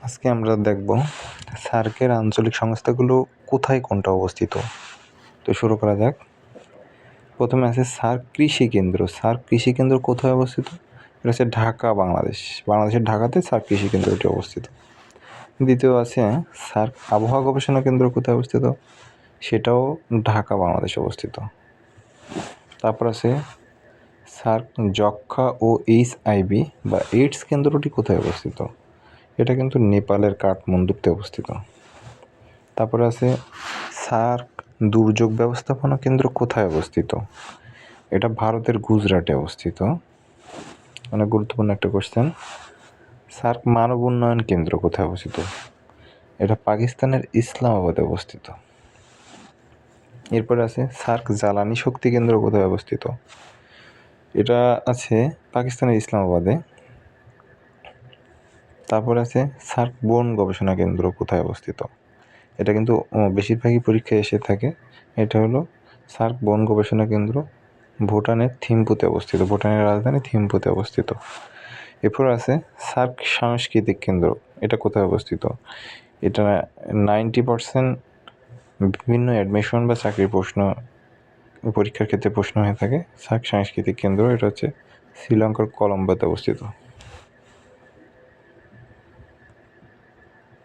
আজকে আমরা দেখব সার্কের আঞ্চলিক সংস্থাগুলো কোথায় কোনটা অবস্থিত। তো শুরু করা যাক। প্রথমে আছে সার্ক কৃষি কেন্দ্র। সার্ক কৃষি কেন্দ্র কোথায় অবস্থিত? এটা হচ্ছে ঢাকা, বাংলাদেশ। বাংলাদেশের ঢাকাতে সার্ক কৃষি কেন্দ্রটি অবস্থিত। দ্বিতীয় আছে সার্ক আবহাওয়া গবেষণা কেন্দ্র কোথায় অবস্থিত? সেটাও ঢাকা, বাংলাদেশে অবস্থিত। তারপর আছে সার্ক যক্ষ্মা ও HIV বা এইডস কেন্দ্রটি কোথায় অবস্থিত? এটা কিন্তু নেপালের কাঠমান্ডুতে অবস্থিত। তারপরে আছে সার্ক দুর্যোগ ব্যবস্থাপনা কেন্দ্র কোথায় অবস্থিত? এটা ভারতের গুজরাটে অবস্থিত। অনেক গুরুত্বপূর্ণ একটা কোশ্চেন। সার্ক মানব উন্নয়ন কেন্দ্র কোথায় অবস্থিত? এটা পাকিস্তানের ইসলামাবাদে অবস্থিত। এরপরে আছে সার্ক জ্বালানি শক্তি কেন্দ্র কোথায় অবস্থিত? এটা আছে পাকিস্তানের ইসলামাবাদে। তারপর আছে সার্ক বন গবেষণা কেন্দ্র কোথায় অবস্থিত? এটা কিন্তু বেশিরভাগই পরীক্ষায় এসে থাকে। এটা হলো সার্ক বন গবেষণা কেন্দ্র ভুটানের থিম্পুতে অবস্থিত। ভুটানের রাজধানী থিম্পুতে অবস্থিত। এরপর আছে সার্ক সাংস্কৃতিক কেন্দ্র। এটা কোথায় অবস্থিত? এটা 90% বিভিন্ন অ্যাডমিশন বা চাকরির প্রশ্ন পরীক্ষার ক্ষেত্রে প্রশ্ন হয়ে থাকে। সার্ক সাংস্কৃতিক কেন্দ্র এটা হচ্ছে শ্রীলঙ্কার কলম্বোতে অবস্থিত।